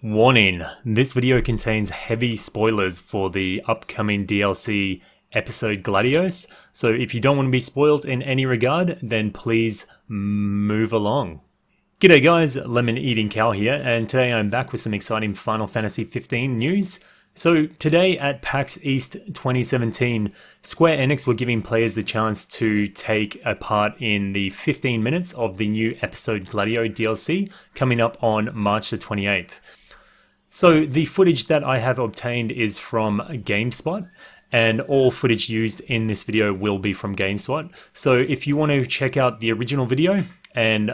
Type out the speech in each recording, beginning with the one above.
Warning, this video contains heavy spoilers for the upcoming DLC episode Gladios, so if you don't want to be spoiled in any regard, then please move along. G'day guys, Lemon Eating Cow here, and today I'm back with some exciting Final Fantasy 15 news. So today at PAX EAST 2017, Square Enix were giving players the chance to take a part in the 15 minutes of the new episode Gladio DLC coming up on March the 28th. So the footage that I have obtained is from GameSpot, and all footage used in this video will be from GameSpot. So if you want to check out the original video and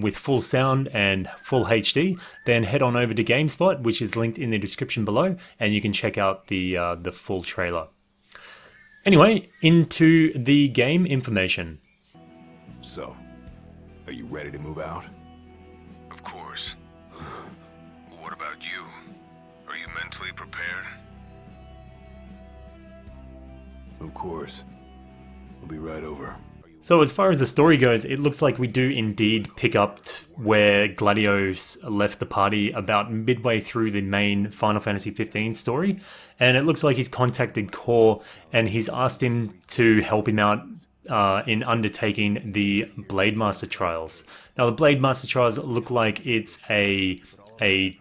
with full sound and full HD, then head on over to GameSpot, which is linked in the description below, and you can check out the full trailer. Anyway, into the game information. So, are you ready to move out? Of course. What about you? Are you mentally prepared? Of course. We'll be right over. So as far as the story goes, it looks like we do indeed pick up where Gladios left the party about midway through the main Final Fantasy 15 story. And it looks like he's contacted Cor and he's asked him to help him out in undertaking the Blademaster Trials. Now the Blademaster Trials look like it's a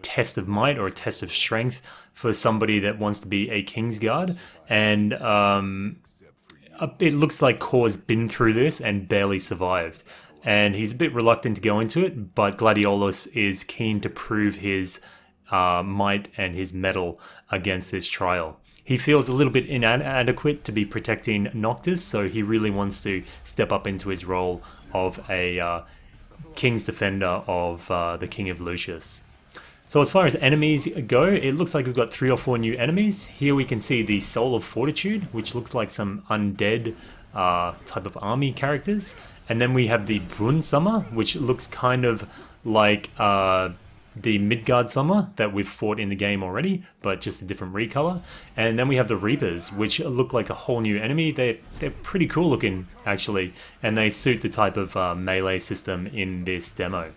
test of might or a test of strength for somebody that wants to be a Kingsguard, and it looks like Cor's been through this and barely survived, and he's a bit reluctant to go into it, but Gladiolus is keen to prove his might and his mettle against this trial. He feels a little bit inadequate to be protecting Noctis, so he really wants to step up into his role of a King's Defender of the King of Lucius. So as far as enemies go, it looks like we've got 3 or 4 new enemies. Here we can see the Soul of Fortitude, which looks like some undead type of army characters. And then we have the Brun Summer, which looks kind of like the Midgard Summer that we've fought in the game already, but just a different recolor. And then we have the Reapers, which look like a whole new enemy. They're pretty cool looking, actually, and they suit the type of melee system in this demo.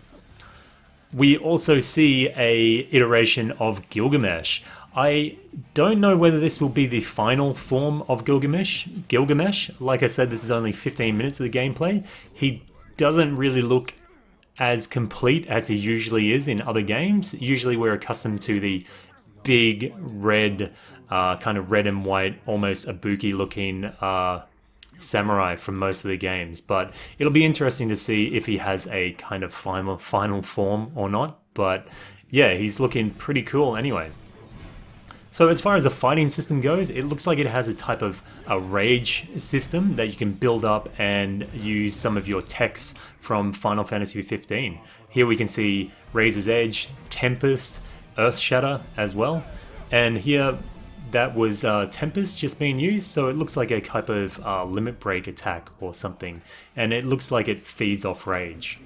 We also see a iteration of Gilgamesh. I don't know whether this will be the final form of Gilgamesh. Like I said, this is only 15 minutes of the gameplay. He doesn't really look as complete as he usually is in other games. Usually we're accustomed to the big red, kind of red and white, almost Ibuki looking samurai from most of the games, but it'll be interesting to see if he has a kind of final form or not. But yeah, he's looking pretty cool anyway. So as far as the fighting system goes, it looks like it has a type of a rage system that you can build up and use some of your techs from Final Fantasy 15. Here we can see Razor's Edge, Tempest, Earth Shatter as well, and here that was Tempest just being used, so it looks like a type of limit break attack or something, and it looks like it feeds off rage.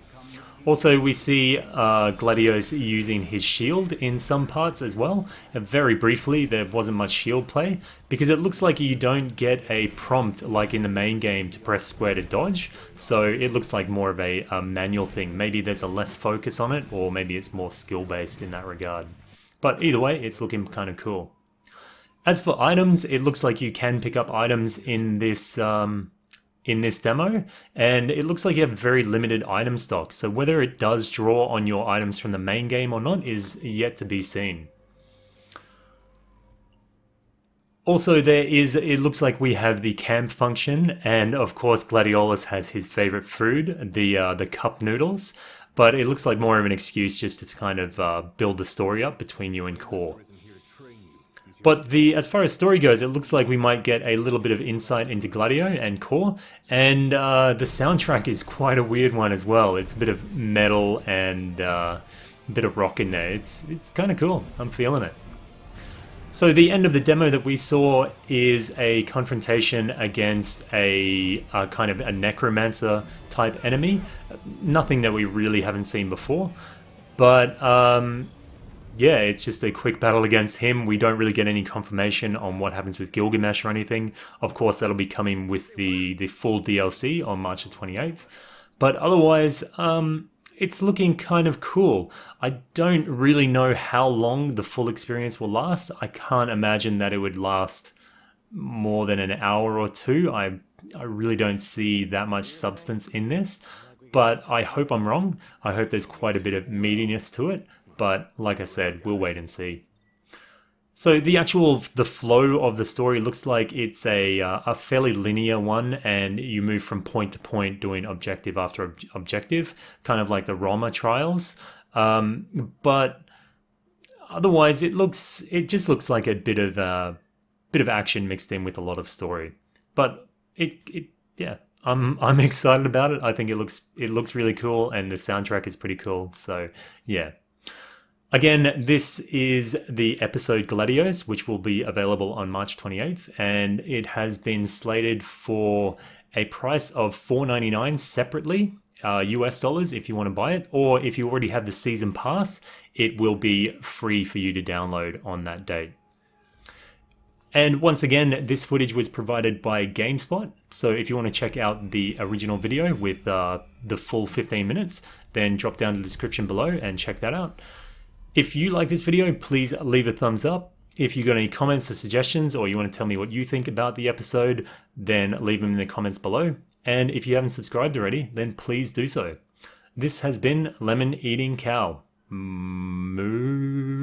Also, we see Gladios using his shield in some parts as well. And very briefly, there wasn't much shield play, because it looks like you don't get a prompt like in the main game to press square to dodge, so it looks like more of a manual thing. Maybe there's a less focus on it, or maybe it's more skill-based in that regard. But either way, it's looking kind of cool. As for items, it looks like you can pick up items in this demo, and it looks like you have very limited item stock, so whether it does draw on your items from the main game or not is yet to be seen. Also, it looks like we have the camp function, and of course Gladiolus has his favorite food, the cup noodles, but it looks like more of an excuse just to kind of build the story up between you and Cor. But as far as story goes, it looks like we might get a little bit of insight into Gladio and Cor, and the soundtrack is quite a weird one as well. It's a bit of metal and a bit of rock in there. It's kind of cool. I'm feeling it. So the end of the demo that we saw is a confrontation against a kind of a necromancer type enemy. Nothing that we really haven't seen before, but yeah, it's just a quick battle against him. We don't really get any confirmation on what happens with Gilgamesh or anything. Of course, that'll be coming with the full DLC on March the 28th. But otherwise, it's looking kind of cool. I don't really know how long the full experience will last. I can't imagine that it would last more than an hour or two. I really don't see that much substance in this, but I hope I'm wrong. I hope there's quite a bit of meatiness to it, but like I said, we'll wait and see. So the flow of the story looks like it's a fairly linear one, and you move from point to point doing objective after objective, kind of like the Roma trials. But otherwise, it just looks like a bit of action mixed in with a lot of story. But yeah, I'm excited about it. I think it looks really cool, and the soundtrack is pretty cool. So yeah. Again, this is the episode Gladios, which will be available on March 28th, and it has been slated for a price of $4.99 separately, US dollars if you want to buy it, or if you already have the season pass, it will be free for you to download on that date. And once again, this footage was provided by GameSpot, so if you want to check out the original video with the full 15 minutes, then drop down to the description below and check that out. If you like this video, please leave a thumbs up. If you've got any comments or suggestions, or you want to tell me what you think about the episode, then leave them in the comments below. And if you haven't subscribed already, then please do so. This has been Lemon Eating Cow. Moo.